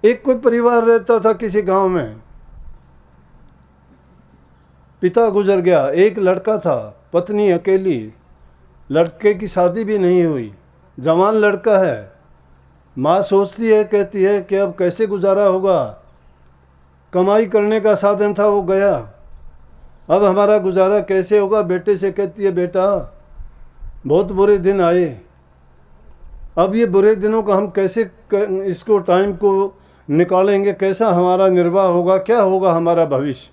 एक कोई परिवार रहता था किसी गांव में, पिता गुजर गया, एक लड़का था, पत्नी अकेली, लड़के की शादी भी नहीं हुई, जवान लड़का है। माँ सोचती है, कहती है कि अब कैसे गुजारा होगा, कमाई करने का साधन था वो गया, अब हमारा गुजारा कैसे होगा। बेटे से कहती है, बेटा बहुत बुरे दिन आए, अब ये बुरे दिनों का हम कैसे इसको टाइम को निकालेंगे, कैसा हमारा निर्वाह होगा, क्या होगा हमारा भविष्य।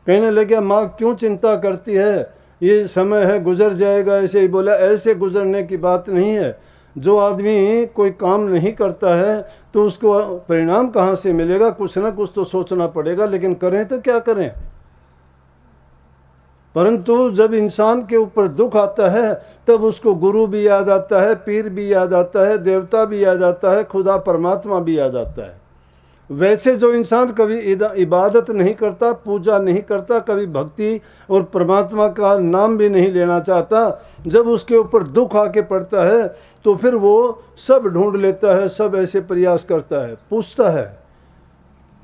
कहने लगे, माँ क्यों चिंता करती है, ये समय है गुजर जाएगा। ऐसे ही बोला, ऐसे गुजरने की बात नहीं है। जो आदमी कोई काम नहीं करता है तो उसको परिणाम कहाँ से मिलेगा, कुछ ना कुछ तो सोचना पड़ेगा, लेकिन करें तो क्या करें। परंतु जब इंसान के ऊपर दुख आता है तब उसको गुरु भी याद आता है, पीर भी याद आता है, देवता भी याद आता है, खुदा परमात्मा भी याद आता है। वैसे जो इंसान कभी इबादत नहीं करता, पूजा नहीं करता, कभी भक्ति और परमात्मा का नाम भी नहीं लेना चाहता, जब उसके ऊपर दुख आके पड़ता है तो फिर वो सब ढूंढ लेता है, सब ऐसे प्रयास करता है, पूछता है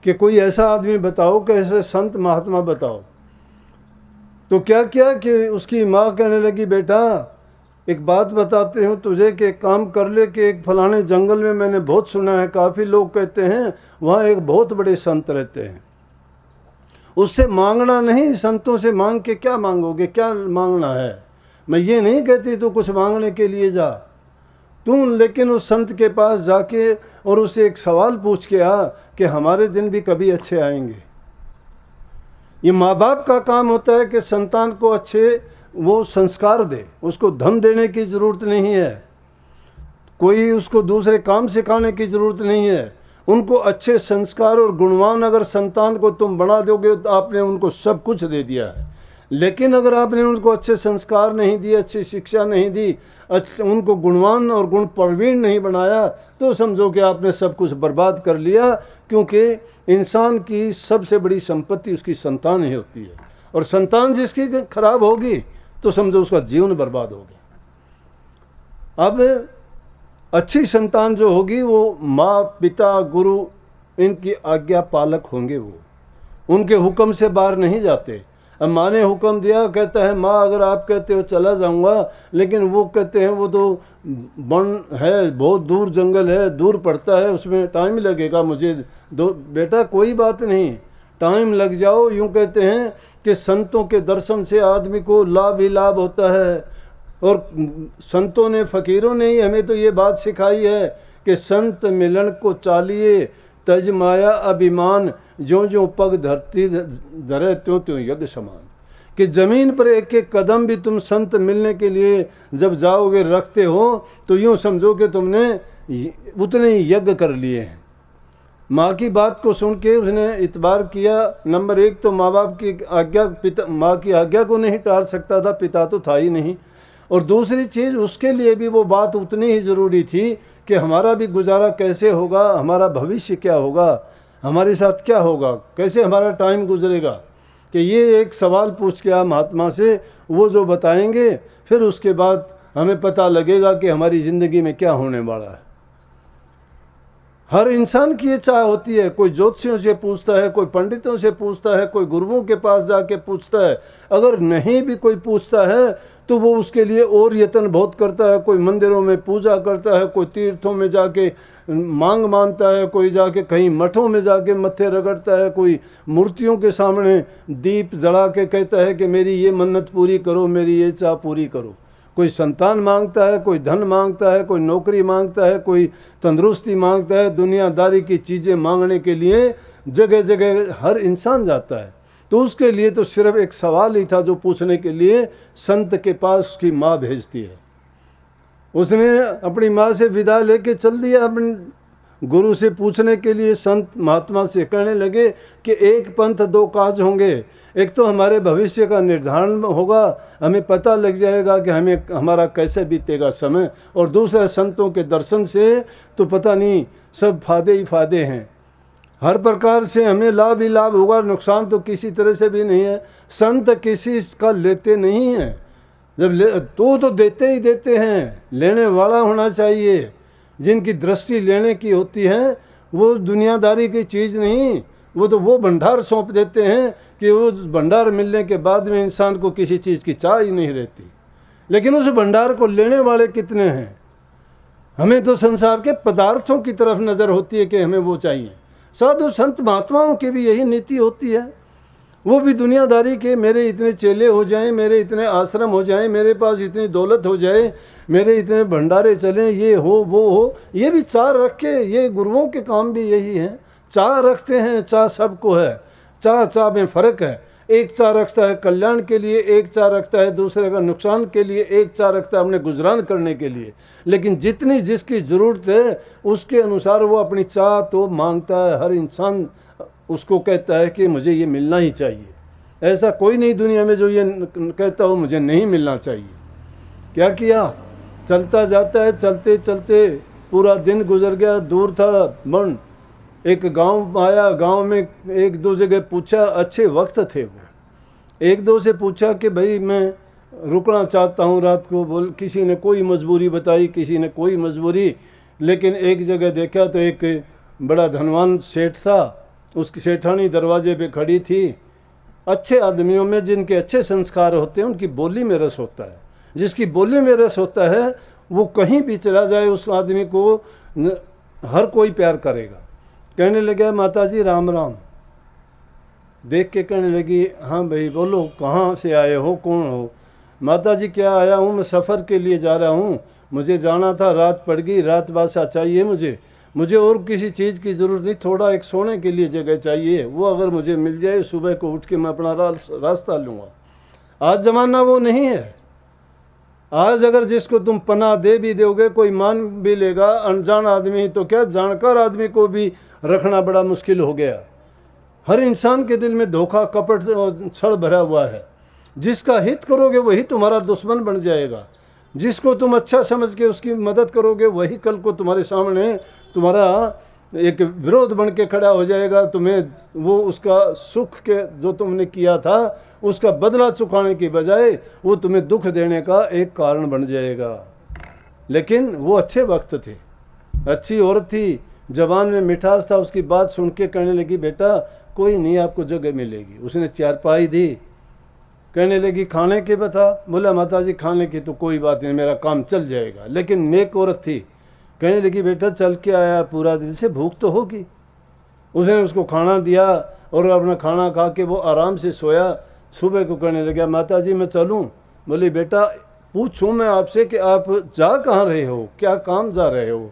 कि कोई ऐसा आदमी बताओ, कैसे संत महात्मा बताओ। तो क्या किया कि उसकी माँ कहने लगी, बेटा एक बात बताते हूँ तुझे कि एक काम कर ले कि एक फलाने जंगल में मैंने बहुत सुना है, काफ़ी लोग कहते हैं वहाँ एक बहुत बड़े संत रहते हैं। उससे मांगना नहीं, संतों से मांग के क्या मांगोगे, क्या मांगना है। मैं ये नहीं कहती तू कुछ मांगने के लिए जा, तू लेकिन उस संत के पास जाके और उसे एक सवाल पूछ के आ कि हमारे दिन भी कभी अच्छे आएंगे। ये माँ बाप का काम होता है कि संतान को अच्छे वो संस्कार दे, उसको धन देने की ज़रूरत नहीं है, कोई उसको दूसरे काम सिखाने की ज़रूरत नहीं है। उनको अच्छे संस्कार और गुणवान अगर संतान को तुम बना दोगे तो आपने उनको सब कुछ दे दिया है। लेकिन अगर आपने उनको अच्छे संस्कार नहीं दिए, अच्छी शिक्षा नहीं दी, उनको गुणवान और गुण प्रवीण नहीं बनाया, तो समझो कि आपने सब कुछ बर्बाद कर लिया। क्योंकि इंसान की सबसे बड़ी संपत्ति उसकी संतान ही होती है, और संतान जिसकी खराब होगी तो समझो उसका जीवन बर्बाद हो गया। अब अच्छी संतान जो होगी वो माँ, पिता, गुरु इनकी आज्ञा पालक होंगे, वो उनके हुक्म से बाहर नहीं जाते। अब माँ ने हुक्म दिया, कहता है माँ अगर आप कहते हो चला जाऊंगा, लेकिन वो कहते हैं वो तो वन है, बहुत दूर जंगल है, दूर पड़ता है, उसमें टाइम लगेगा मुझे। दो बेटा कोई बात नहीं, टाइम लग जाओ। यूँ कहते हैं कि संतों के दर्शन से आदमी को लाभ ही लाभ होता है। और संतों ने, फकीरों ने ही हमें तो ये बात सिखाई है कि संत मिलन को चालिए, तज माया अभिमान, ज्यों ज्यों पग धरती धरे त्यों त्यों यज्ञ समान। कि ज़मीन पर एक एक कदम भी तुम संत मिलने के लिए जब जाओगे रखते हो तो यूँ समझो कि तुमने उतने ही यज्ञ कर लिए हैं। माँ की बात को सुन के उसने इतबार किया। नंबर एक तो माँ बाप की आज्ञा, पिता माँ की आज्ञा को नहीं टाल सकता था, पिता तो था ही नहीं। और दूसरी चीज़ उसके लिए भी वो बात उतनी ही ज़रूरी थी कि हमारा भी गुजारा कैसे होगा, हमारा भविष्य क्या होगा, हमारे साथ क्या होगा, कैसे हमारा टाइम गुजरेगा। कि ये एक सवाल पूछ के आप महात्मा से, वो जो बताएंगे फिर उसके बाद हमें पता लगेगा कि हमारी ज़िंदगी में क्या होने वाला है। हर इंसान की ये चाह होती है, कोई ज्योतिषियों से पूछता है, कोई पंडितों से पूछता है, कोई गुरुओं के पास जाके पूछता है। अगर नहीं भी कोई पूछता है तो वो उसके लिए और यत्न बहुत करता है। कोई मंदिरों में पूजा करता है, कोई तीर्थों में जाके मांग मानता है, कोई जाके कहीं मठों में जाके मत्थे रगड़ता है, कोई मूर्तियों के सामने दीप जला के कहता है कि मेरी ये मन्नत पूरी करो, मेरी ये चाह पूरी करो। कोई संतान मांगता है, कोई धन मांगता है, कोई नौकरी मांगता है, कोई तंदुरुस्ती मांगता है। दुनियादारी की चीज़ें मांगने के लिए जगह जगह हर इंसान जाता है। तो उसके लिए तो सिर्फ एक सवाल ही था जो पूछने के लिए संत के पास उसकी माँ भेजती है। उसने अपनी माँ से विदा लेके चल दिया अपने गुरु से पूछने के लिए। संत महात्मा से कहने लगे कि एक पंथ दो काज होंगे, एक तो हमारे भविष्य का निर्धारण होगा, हमें पता लग जाएगा कि हमें हमारा कैसे बीतेगा समय, और दूसरा संतों के दर्शन से तो पता नहीं, सब फायदे ही फायदे हैं। हर प्रकार से हमें लाभ ही लाभ होगा, नुकसान तो किसी तरह से भी नहीं है। संत किसी का लेते नहीं हैं, जब तो देते ही देते हैं। लेने वाला होना चाहिए, जिनकी दृष्टि लेने की होती है वो दुनियादारी की चीज़ नहीं, वो तो वो भंडार सौंप देते हैं कि वो भंडार मिलने के बाद में इंसान को किसी चीज़ की चाह ही नहीं रहती। लेकिन उस भंडार को लेने वाले कितने हैं? हमें तो संसार के पदार्थों की तरफ नज़र होती है कि हमें वो चाहिए। साधु संत महात्माओं की भी यही नीति होती है। वो भी दुनियादारी के, मेरे इतने चेले हो जाएं, मेरे इतने आश्रम हो जाएं, मेरे पास इतनी दौलत हो जाए, मेरे इतने भंडारे चलें, ये हो वो हो, ये भी चाह रखे। ये गुरुओं के काम भी यही है, चाह रखते हैं। चाह सबको है, चाह में फ़र्क है। एक चाह रखता है कल्याण के लिए, एक चाह रखता है दूसरे का नुकसान के लिए, एक चाह रखता है अपने गुजरान करने के लिए। लेकिन जितनी जिसकी ज़रूरत है उसके अनुसार वो अपनी चाह तो मांगता है। हर इंसान उसको कहता है कि मुझे ये मिलना ही चाहिए। ऐसा कोई नहीं दुनिया में जो ये कहता हो मुझे नहीं मिलना चाहिए। क्या किया? चलता जाता है, चलते चलते पूरा दिन गुजर गया। दूर था मन, एक गांव आया। गांव में एक दो जगह पूछा, अच्छे वक्त थे वो। एक दो से पूछा कि भाई मैं रुकना चाहता हूँ रात को। बोल, किसी ने कोई मजबूरी बताई, किसी ने कोई मजबूरी। लेकिन एक जगह देखा तो एक बड़ा धनवान सेठ था, उसकी सेठानी दरवाजे पे खड़ी थी। अच्छे आदमियों में जिनके अच्छे संस्कार होते हैं उनकी बोली में रस होता है। जिसकी बोली में रस होता है वो कहीं भी चला जाए उस आदमी को हर कोई प्यार करेगा। कहने लगा, माता जी राम राम। देख के कहने लगी, हाँ भाई बोलो, कहाँ से आए हो, कौन हो? माता जी क्या आया हूँ, मैं सफ़र के लिए जा रहा हूँ, मुझे जाना था, रात पड़ गई, रात बासा चाहिए मुझे और किसी चीज़ की ज़रूरत नहीं, थोड़ा एक सोने के लिए जगह चाहिए, वो अगर मुझे मिल जाए सुबह को उठ के मैं अपना रास्ता लूँगा। आज ज़माना वो नहीं है। आज अगर जिसको तुम पनाह दे भी दोगे कोई मान भी लेगा, अनजान आदमी तो क्या जानकार आदमी को भी रखना बड़ा मुश्किल हो गया। हर इंसान के दिल में धोखा, कपट और छल भरा हुआ है। जिसका हित करोगे वही तुम्हारा दुश्मन बन जाएगा। जिसको तुम अच्छा समझ के उसकी मदद करोगे वही कल को तुम्हारे सामने तुम्हारा एक विरोध बन के खड़ा हो जाएगा। तुम्हें वो उसका सुख के जो तुमने किया था उसका बदला चुकाने की बजाय वो तुम्हें दुख देने का एक कारण बन जाएगा। लेकिन वो अच्छे वक्त थे, अच्छी औरत थी, जबान में मिठास था। उसकी बात सुन के कहने लगी, बेटा कोई नहीं, आपको जगह मिलेगी। उसने चारपाई दी। कहने लगी, खाने के बता? बोला, माता जी खाने की तो कोई बात नहीं, मेरा काम चल जाएगा। लेकिन नेक औरत थी। कहने लगी, बेटा चल के आया पूरा दिन से, भूख तो होगी। उसने उसको खाना दिया और अपना खाना खा के वो आराम से सोया। सुबह को कहने लगा, माता जी मैं चलूँ? बोली, बेटा पूछूँ मैं आपसे कि आप जा कहाँ रहे हो, क्या काम जा रहे हो?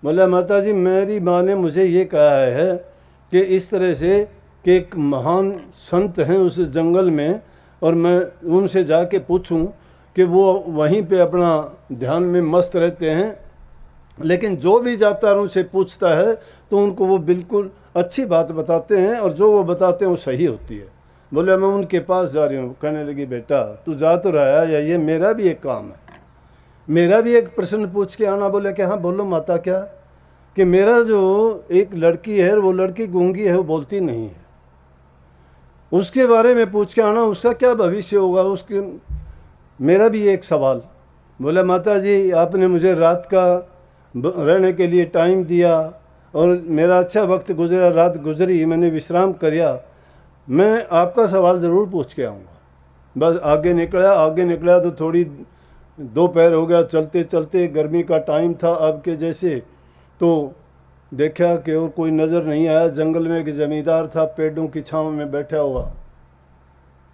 बोला, माता जी मेरी माँ ने मुझे ये कहा है कि इस तरह से कि एक महान संत हैं उस जंगल में, और मैं उनसे जाके पूछूं कि वो वहीं पे अपना ध्यान में मस्त रहते हैं। लेकिन जो भी जाता है उनसे पूछता है तो उनको वो बिल्कुल अच्छी बात बताते हैं और जो वो बताते हैं वो सही होती है। बोले, मैं उनके पास जा रही हूँ। कहने लगी, बेटा तू जा तो रहा है, या ये मेरा भी एक काम है, मेरा भी एक प्रश्न पूछ के आना। बोले कि हाँ बोलो माता। क्या? कि मेरा जो एक लड़की है वो लड़की गूंगी है, वो बोलती नहीं है, उसके बारे में पूछ के आना, उसका क्या भविष्य होगा, उसके मेरा भी एक सवाल। बोला, माता जी आपने मुझे रात का रहने के लिए टाइम दिया और मेरा अच्छा वक्त गुजरा, रात गुजरी, मैंने विश्राम किया, मैं आपका सवाल ज़रूर पूछ के आऊँगा। बस आगे निकला तो थोड़ी दोपहर हो गया, चलते चलते, गर्मी का टाइम था अब के जैसे। तो देखा कि और कोई नज़र नहीं आया। जंगल में एक ज़मींदार था, पेड़ों की छांव में बैठा हुआ।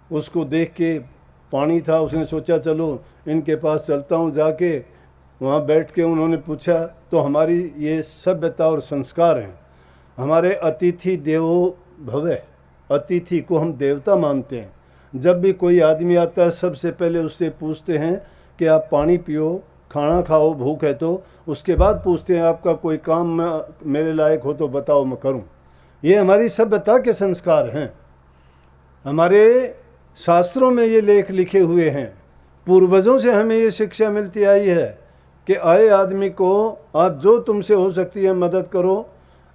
उसको देख के पानी था, उसने सोचा चलो इनके पास चलता हूँ। जाके वहाँ बैठ के उन्होंने पूछा तो हमारी ये सभ्यता और संस्कार हैं, हमारे अतिथि देवो भव, अतिथि को हम देवता मानते हैं। जब भी कोई आदमी आता है सबसे पहले उससे पूछते हैं कि आप पानी पियो, खाना खाओ, भूख है तो। उसके बाद पूछते हैं आपका कोई काम मेरे लायक हो तो बताओ मैं करूं। ये हमारी सभ्यता के संस्कार हैं। हमारे शास्त्रों में ये लेख लिखे हुए हैं। पूर्वजों से हमें ये शिक्षा मिलती आई है कि आए आदमी को आप जो तुमसे हो सकती है मदद करो।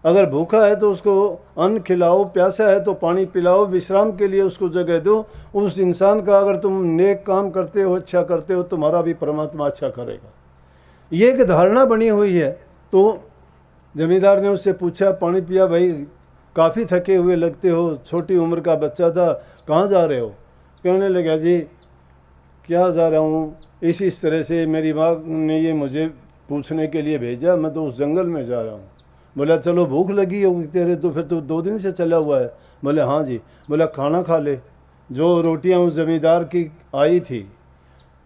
अगर भूखा है तो उसको अन्न खिलाओ, प्यासा है तो पानी पिलाओ, विश्राम के लिए उसको जगह दो। उस इंसान का अगर तुम नेक काम करते हो, अच्छा करते हो, तुम्हारा भी परमात्मा अच्छा करेगा। ये एक धारणा बनी हुई है। तो जमींदार ने उससे पूछा, पानी पिया भाई, काफ़ी थके हुए लगते हो, छोटी उम्र का बच्चा था, कहाँ जा रहे हो? कहने लगा जी क्या जा रहा हूँ, इस तरह से मेरी माँ ने ये मुझे पूछने के लिए भेजा, मैं तो उस जंगल में जा रहा हूँ। बोला चलो भूख लगी होगी तेरे, तो फिर तो 2 दिन से चला हुआ है। बोले हाँ जी। बोला खाना खा ले। जो रोटियाँ उस जमींदार की आई थी,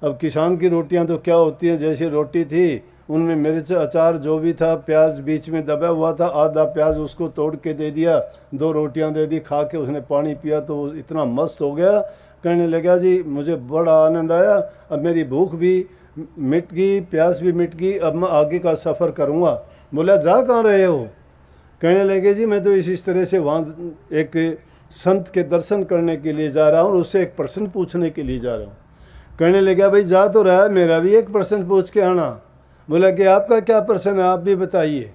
अब किसान की रोटियां तो क्या होती हैं, जैसी रोटी थी उनमें मिर्च अचार जो भी था, प्याज बीच में दबा हुआ था, आधा प्याज उसको तोड़ के दे दिया, 2 रोटियां दे दी, खा के उसने पानी पिया तो वो इतना मस्त हो गया। कहने लगा जी मुझे बड़ा आनंद आया, अब मेरी भूख भी मिट गई, प्यास भी मिट गई, अब मैं आगे का सफ़र करूँगा। बोला जा कहाँ रहे हो? कहने लगे जी मैं तो इस तरह से वहाँ एक संत के दर्शन करने के लिए जा रहा हूँ और उससे एक प्रश्न पूछने के लिए जा रहा हूँ। कहने लगा भाई जा तो रहा है, मेरा भी एक प्रश्न पूछ के आना। बोला कि आपका क्या प्रश्न है, आप भी बताइए।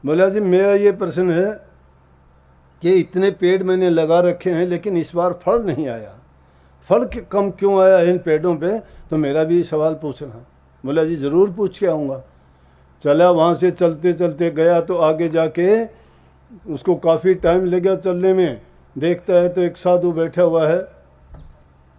बोला जी मेरा ये प्रश्न है कि इतने पेड़ मैंने लगा रखे हैं लेकिन इस बार फल नहीं आया, फल कम क्यों आया इन पेड़ों पे, तो मेरा भी सवाल पूछना। बोला जी ज़रूर पूछ के आऊँगा। चला, वहाँ से चलते चलते गया तो आगे जाके उसको काफ़ी टाइम लगा चलने में। देखता है तो एक साधु बैठा हुआ है,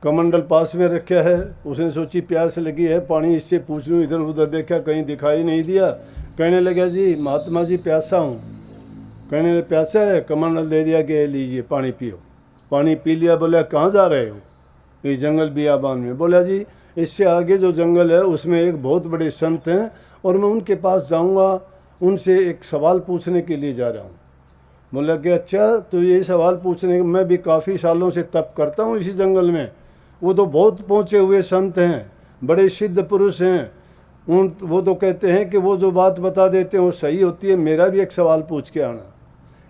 कमंडल पास में रखा है। उसने सोची प्यास लगी है, पानी इससे पूछ लूँ, इधर उधर देखा कहीं दिखाई नहीं दिया। कहने लगा जी महात्मा जी प्यासा हूँ। कहने लगा प्यासा है? कमंडल दे दिया कि लीजिए पानी पियो। पानी पी लिया। बोला कहाँ जा रहे हो? इस जंगल बियाबान में। बोला जी इससे आगे जो जंगल है उसमें एक बहुत बड़े संत हैं और मैं उनके पास जाऊँगा, उनसे एक सवाल पूछने के लिए जा रहा हूँ। बोला कि अच्छा तो ये सवाल पूछने, मैं भी काफ़ी सालों से तप करता हूँ इसी जंगल में, वो तो बहुत पहुँचे हुए संत हैं, बड़े सिद्ध पुरुष हैं, वो तो कहते हैं कि वो जो बात बता देते हैं वो सही होती है, मेरा भी एक सवाल पूछ के आना।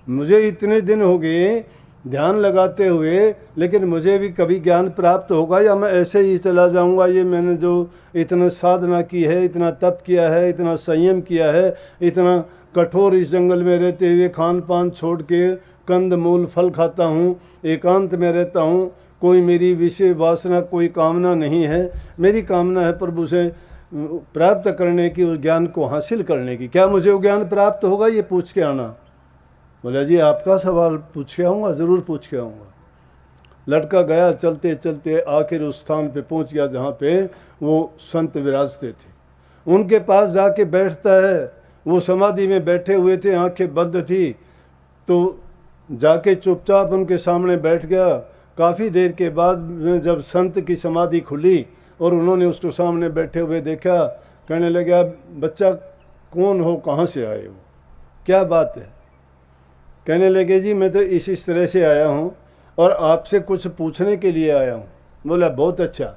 मुझे इतने दिन हो गए ध्यान लगाते हुए, लेकिन मुझे भी कभी ज्ञान प्राप्त होगा या मैं ऐसे ही चला जाऊंगा? ये मैंने जो इतना साधना की है, इतना तप किया है, इतना संयम किया है, इतना कठोर इस जंगल में रहते हुए खान पान छोड़ के कंद मूल फल खाता हूँ, एकांत में रहता हूँ, कोई मेरी विषय वासना कोई कामना नहीं है। मेरी कामना है प्रभु से प्राप्त करने की, उस ज्ञान को हासिल करने की। क्या मुझे वो ज्ञान प्राप्त होगा? ये पूछ के आना। बोला जी आपका सवाल पूछ के आऊँगा, ज़रूर पूछ के आऊँगा। लड़का गया, चलते चलते आखिर उस स्थान पे पहुँच गया जहाँ पे वो संत विराजते थे। उनके पास जाके बैठता है। वो समाधि में बैठे हुए थे, आंखें बंद थी, तो जाके चुपचाप उनके सामने बैठ गया। काफ़ी देर के बाद में जब संत की समाधि खुली और उन्होंने उसको सामने बैठे हुए देखा, कहने लगा बच्चा कौन हो, कहाँ से आए हो, क्या बात है? कहने लगे जी मैं तो इस तरह से आया हूँ और आपसे कुछ पूछने के लिए आया हूँ। बोला बहुत अच्छा,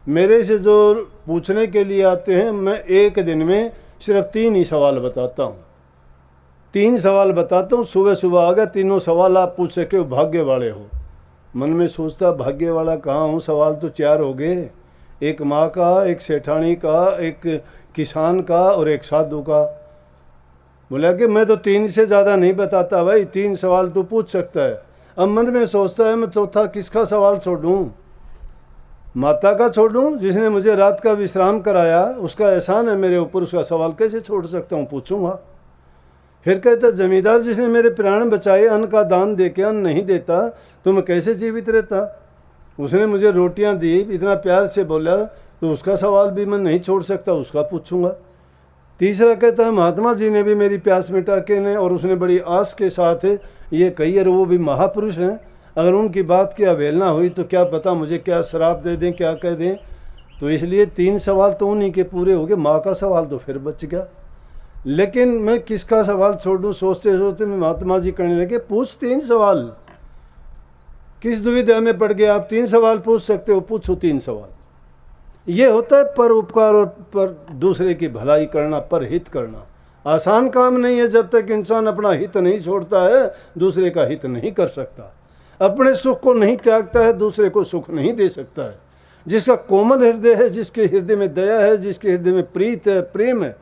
मेरे से जो पूछने के लिए आते हैं मैं एक दिन में सिर्फ 3 ही सवाल बताता हूँ। 3 सवाल बताता हूँ, सुबह सुबह आ गया, तीनों सवाल आप पूछ सके, भाग्य वाले हो। मन में सोचता भाग्य वाला कहाँ हूँ, सवाल तो 4 हो गए, एक माँ का, एक सेठानी का, एक किसान का और एक साधु का। बोला कि मैं तो 3 से ज़्यादा नहीं बताता भाई, 3 सवाल तो पूछ सकता है। अब मन में सोचता है मैं चौथा किसका सवाल छोड़ूं? माता का छोड़ूं जिसने मुझे रात का विश्राम कराया, उसका एहसान है मेरे ऊपर, उसका सवाल कैसे छोड़ सकता हूँ, पूछूंगा। फिर कहता जमींदार जिसने मेरे प्राण बचाए, अन्न का दान दे के अन्न नहीं देता तो मैं कैसे जीवित रहता? उसने मुझे रोटियां दी, इतना प्यार से बोला, तो उसका सवाल भी मैं नहीं छोड़ सकता, उसका पूछूंगा। तीसरा कहता है महात्मा जी ने भी मेरी प्यास मिटा के ने, और उसने बड़ी आस के साथ ये कही, और वो भी महापुरुष हैं, अगर उनकी बात की अवहेलना हुई तो क्या पता मुझे क्या श्राप दे दें, क्या कह दें। तो इसलिए 3 सवाल तो उन्हीं के पूरे हो गए, माँ का सवाल तो फिर बच गया। लेकिन मैं किसका सवाल छोड़ दूँ, सोचते सोचते मैं महात्मा जी कहने लगे पूछ 3 सवाल, किस दुविधा में पड़ गए आप, 3 सवाल पूछ सकते हो, पूछो 3 सवाल। ये होता है पर उपकार और पर दूसरे की भलाई करना, पर हित करना। आसान काम नहीं है, जब तक इंसान अपना हित नहीं छोड़ता है दूसरे का हित नहीं कर सकता। अपने सुख को नहीं त्यागता है दूसरे को सुख नहीं दे सकता है। जिसका कोमल हृदय है, जिसके हृदय में दया है, जिसके हृदय में प्रीत है, प्रेम है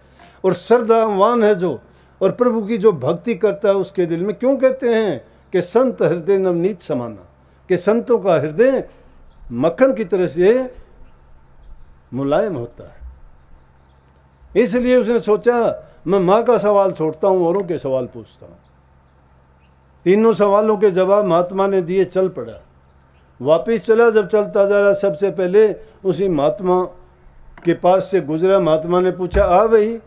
और श्रद्धावान है जो, और प्रभु की जो भक्ति करता है उसके दिल में, क्यों कहते हैं कि संत हृदय नवनीत समाना, कि संतों का हृदय मक्खन की तरह से मुलायम होता है। इसलिए उसने सोचा मैं माँ का सवाल छोड़ता हूँ, औरों के सवाल पूछता हूँ। तीनों सवालों के जवाब महात्मा ने दिए, चल पड़ा। वापिस चला, जब चलता जा रहा सबसे पहले उसी महात्मा के पास से गुजरा। महात्मा ने पूछा, आ भाई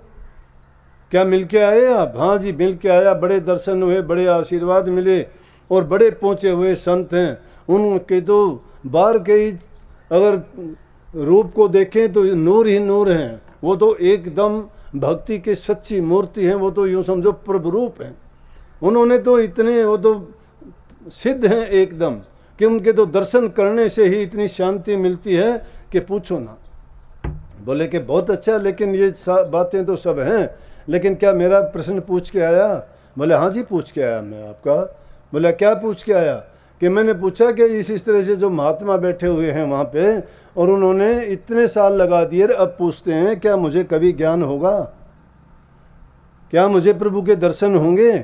क्या मिल के आए आप? हाँ जी मिल के आया, बड़े दर्शन हुए, बड़े आशीर्वाद मिले और बड़े पहुँचे हुए संत हैं। उनके तो बाहर के ही अगर रूप को देखें तो नूर ही नूर हैं, वो तो एकदम भक्ति के सच्ची मूर्ति हैं, वो तो यूँ समझो प्रभु रूप हैं। उन्होंने तो इतने, वो तो सिद्ध हैं एकदम कि उनके तो दर्शन करने से ही इतनी शांति मिलती है कि पूछो ना। बोले कि बहुत अच्छा, लेकिन ये बातें तो सब हैं, लेकिन क्या मेरा प्रश्न पूछ के आया? बोले हाँ जी पूछ के आया मैं आपका। बोला क्या पूछ के आया? कि मैंने पूछा कि इस तरह से जो महात्मा बैठे हुए हैं वहाँ पे और उन्होंने इतने साल लगा दिए, अब पूछते हैं क्या मुझे कभी ज्ञान होगा? क्या मुझे प्रभु के दर्शन होंगे?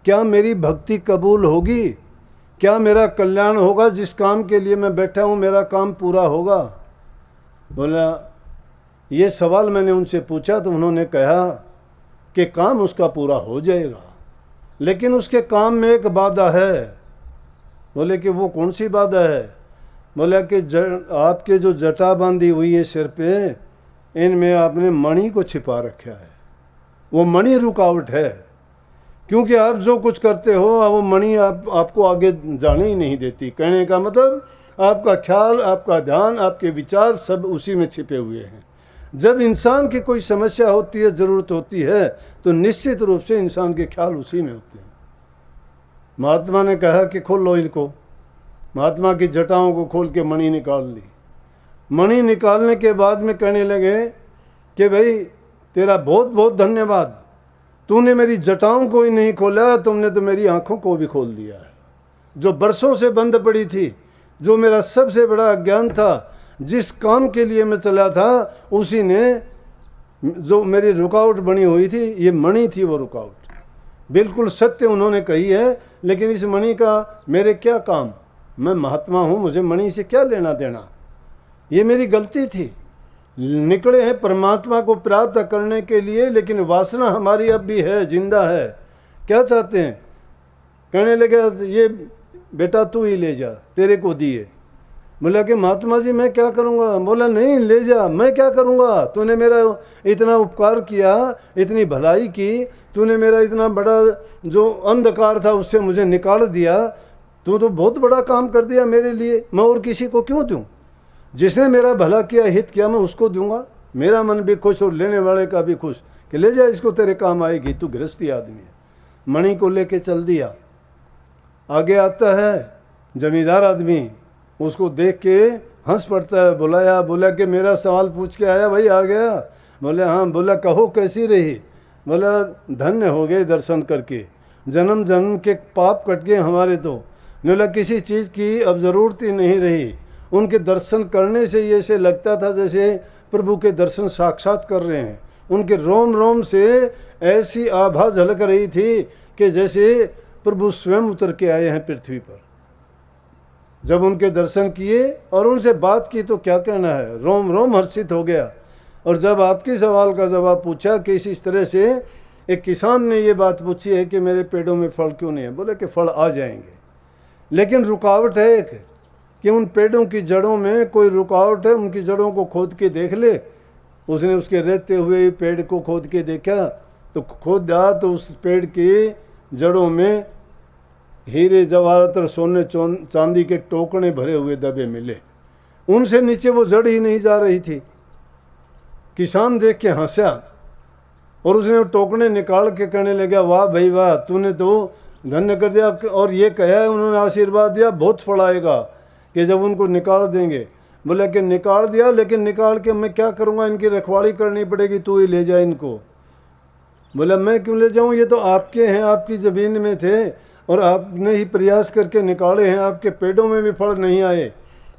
क्या मेरी भक्ति कबूल होगी? क्या मेरा कल्याण होगा? जिस काम के लिए मैं बैठा हूँ मेरा काम पूरा होगा? बोला ये सवाल मैंने उनसे पूछा तो उन्होंने कहा कि काम उसका पूरा हो जाएगा, लेकिन उसके काम में एक बाधा है। बोले कि वो कौन सी बाधा है? बोला कि आपके जो जटा बांधी हुई है सिर पे, इनमें आपने मणि को छिपा रखा है। वो मणि रुकावट है, क्योंकि आप जो कुछ करते हो वो मणि आपको आगे जाने ही नहीं देती। कहने का मतलब आपका ख्याल, आपका ध्यान, आपके विचार सब उसी में छिपे हुए हैं। जब इंसान की कोई समस्या होती है, ज़रूरत होती है, तो निश्चित रूप से इंसान के ख्याल उसी में होते हैं। महात्मा ने कहा कि खोलो इनको। महात्मा की जटाओं को खोल के मणि निकाल ली। मणि निकालने के बाद में कहने लगे कि भाई तेरा बहुत बहुत धन्यवाद, तूने मेरी जटाओं को ही नहीं खोला, तुमने तो मेरी आंखों को भी खोल दिया है। जो बरसों से बंद पड़ी थी, जो मेरा सबसे बड़ा अज्ञान था, जिस काम के लिए मैं चला था, उसी ने जो मेरी रुकावट बनी हुई थी, ये मणि थी वो रुकावट। बिल्कुल सत्य उन्होंने कही है, लेकिन इस मणि का मेरे क्या काम? मैं महात्मा हूँ, मुझे मणि से क्या लेना देना? ये मेरी गलती थी। निकले हैं परमात्मा को प्राप्त करने के लिए, लेकिन वासना हमारी अब भी है, जिंदा है। क्या चाहते हैं? कहने लगे ये बेटा तू ही ले जा, तेरे को दिए। बोला कि महात्मा जी मैं क्या करूँगा? बोला नहीं ले जा, मैं क्या करूँगा? तूने मेरा इतना उपकार किया, इतनी भलाई की, तूने मेरा इतना बड़ा जो अंधकार था उससे मुझे निकाल दिया, तू तो बहुत बड़ा काम कर दिया मेरे लिए। मैं और किसी को क्यों दूँ? जिसने मेरा भला किया, हित किया, मैं उसको दूंगा। मेरा मन भी खुश और लेने वाले का भी खुश कि ले जा इसको, तेरे काम आएगी, तू गृहस्थी आदमी है। मणि को लेके चल दिया। आगे आता है जमींदार आदमी, उसको देख के हंस पड़ता है। बुलाया, बोला कि मेरा सवाल पूछ के आया भाई? आ गया। बोले हाँ। बोला कहो कैसी रही? बोला धन्य हो गए दर्शन करके, जन्म जन्म के पाप कट गए हमारे। तो बोला किसी चीज़ की अब ज़रूरत ही नहीं रही। उनके दर्शन करने से ये से लगता था जैसे प्रभु के दर्शन साक्षात कर रहे हैं। उनके रोम रोम से ऐसी आभा झलक रही थी कि जैसे प्रभु स्वयं उतर के आए हैं पृथ्वी पर। जब उनके दर्शन किए और उनसे बात की तो क्या कहना है, रोम रोम हर्षित हो गया। और जब आपके सवाल का जवाब पूछा कि इस तरह से एक किसान ने ये बात पूछी है कि मेरे पेड़ों में फल क्यों नहीं है? बोले कि फल आ जाएंगे, लेकिन रुकावट है एक, कि उन पेड़ों की जड़ों में कोई रुकावट है। उनकी जड़ों को खोद के देख ले। उसने उसके रहते हुए पेड़ को खोद के देखा, तो खोदा तो उस पेड़ की जड़ों में हीरे जवाहरात और सोने चांदी के टोकने भरे हुए दबे मिले। उनसे नीचे वो जड़ ही नहीं जा रही थी। किसान देख के हंसा और उसने वो टोकने निकाल के कहने लगा वाह भाई वाह, तूने तो धन्य कर दिया। और ये कहा है उन्होंने, आशीर्वाद दिया बहुत फल आएगा कि जब उनको निकाल देंगे। बोले कि निकाल दिया, लेकिन निकाल के मैं क्या करूँगा? इनकी रखवाली करनी पड़ेगी, तू ही ले जा इनको। बोला मैं क्यों ले जाऊँ? ये तो आपके हैं, आपकी ज़मीन में थे और आपने ही प्रयास करके निकाले हैं। आपके पेड़ों में भी फल नहीं आए।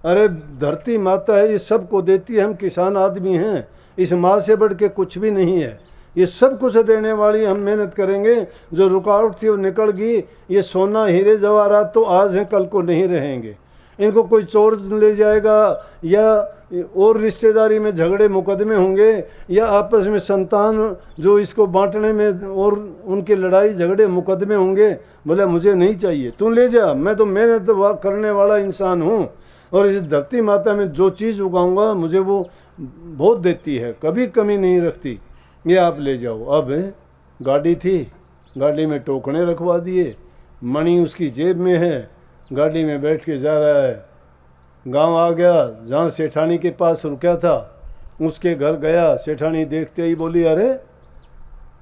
अरे धरती माता है, ये सब को देती है, हम किसान आदमी हैं, इस माँ से बढ़ के कुछ भी नहीं है। ये सब कुछ देने वाली, हम मेहनत करेंगे। जो रुकावट थी वो निकल गई। ये सोना हीरे जवाहरात तो आज हैं, कल को नहीं रहेंगे। इनको कोई चोर ले जाएगा, या और रिश्तेदारी में झगड़े मुकदमे होंगे, या आपस में संतान जो इसको बांटने में और उनके लड़ाई झगड़े मुकदमे होंगे। बोले मुझे नहीं चाहिए, तू ले जा, मैं तो मेहनत करने वाला इंसान हूँ, और इस धरती माता में जो चीज़ उगाऊंगा मुझे वो बहुत देती है, कभी कमी नहीं रखती, ये आप ले जाओ। अब गाड़ी थी, गाड़ी में टोकने रखवा दिए, मणि उसकी जेब में है, गाड़ी में बैठ के जा रहा है। गांव आ गया, जहाँ सेठानी के पास रुका था उसके घर गया। सेठानी देखते ही बोली, अरे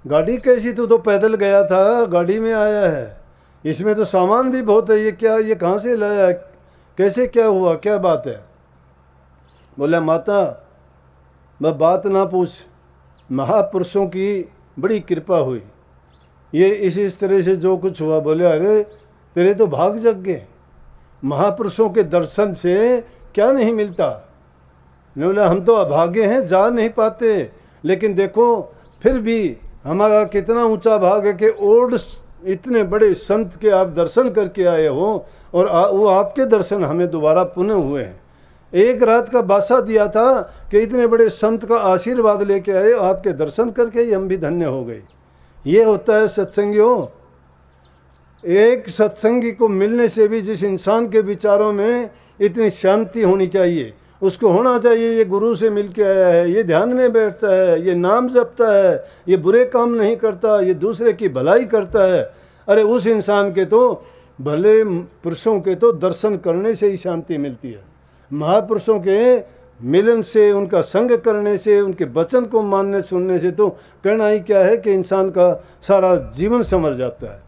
गाड़ी कैसी, तू तो पैदल गया था, गाड़ी में आया है, इसमें तो सामान भी बहुत है, ये क्या, ये कहाँ से लाया, कैसे, क्या हुआ, क्या बात है? बोला माता मैं बात ना पूछ, महापुरुषों की बड़ी कृपा हुई, ये इस तरह से जो कुछ हुआ। बोले अरे तेरे तो भाग जग गए, महापुरुषों के दर्शन से क्या नहीं मिलता। ने बोला हम तो अभागे हैं, जा नहीं पाते, लेकिन देखो फिर भी हमारा कितना ऊंचा भाग है कि और इतने बड़े संत के आप दर्शन करके आए हो, और वो आपके दर्शन हमें दोबारा पुनः हुए हैं। एक रात का बासा दिया था कि इतने बड़े संत का आशीर्वाद लेके आए, आपके दर्शन करके ही हम भी धन्य हो गए। ये होता है सत्संगियों। एक सत्संगी को मिलने से भी जिस इंसान के विचारों में इतनी शांति होनी चाहिए, उसको होना चाहिए ये गुरु से मिल के आया है, ये ध्यान में बैठता है, ये नाम जपता है, ये बुरे काम नहीं करता, ये दूसरे की भलाई करता है। अरे उस इंसान के तो, भले पुरुषों के तो दर्शन करने से ही शांति मिलती है। महापुरुषों के मिलन से, उनका संग करने से, उनके वचन को मानने सुनने से तो कहना ही क्या है कि इंसान का सारा जीवन संवर जाता है।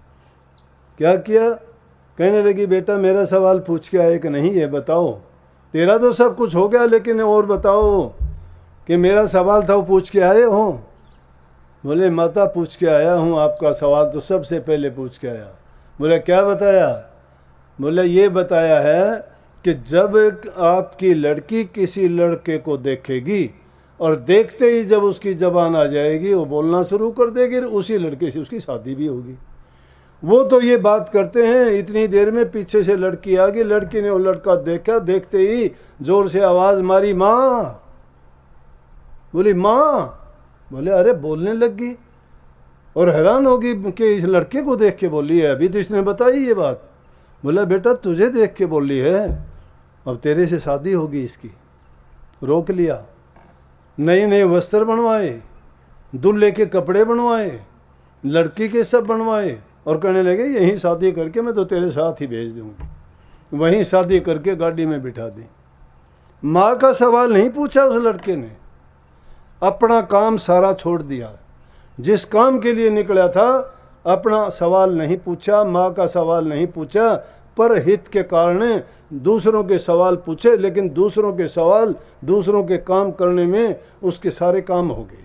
क्या किया? कहने लगी बेटा मेरा सवाल पूछ के आए कि नहीं, ये बताओ, तेरा तो सब कुछ हो गया, लेकिन और बताओ कि मेरा सवाल था वो पूछ के आए हो? बोले माता पूछ के आया हूँ, आपका सवाल तो सबसे पहले पूछ के आया। बोले क्या बताया? बोले ये बताया है कि जब आपकी लड़की किसी लड़के को देखेगी और देखते ही जब उसकी जबान आ जाएगी, वो बोलना शुरू कर देगी, उसी लड़के से उसकी शादी भी होगी। वो तो ये बात करते हैं, इतनी देर में पीछे से लड़की आ गई, लड़की ने वो लड़का देखा, देखते ही जोर से आवाज़ मारी, माँ। बोली माँ। बोले अरे बोलने लग गई, और हैरान होगी कि इस लड़के को देख के बोली है, अभी तो इसने बताई ये बात। बोला बेटा तुझे देख के बोली है, अब तेरे से शादी होगी इसकी। रोक लिया, नए नए वस्त्र बनवाए, दूल्हे के कपड़े बनवाए, लड़की के सब बनवाए, और कहने लगे यहीं शादी करके मैं तो तेरे साथ ही भेज दूँगी। वहीं शादी करके गाड़ी में बिठा दी। माँ का सवाल नहीं पूछा उस लड़के ने, अपना काम सारा छोड़ दिया, जिस काम के लिए निकला था अपना सवाल नहीं पूछा, माँ का सवाल नहीं पूछा, पर हित के कारण दूसरों के सवाल पूछे, लेकिन दूसरों के सवाल दूसरों के काम करने में उसके सारे काम हो गए।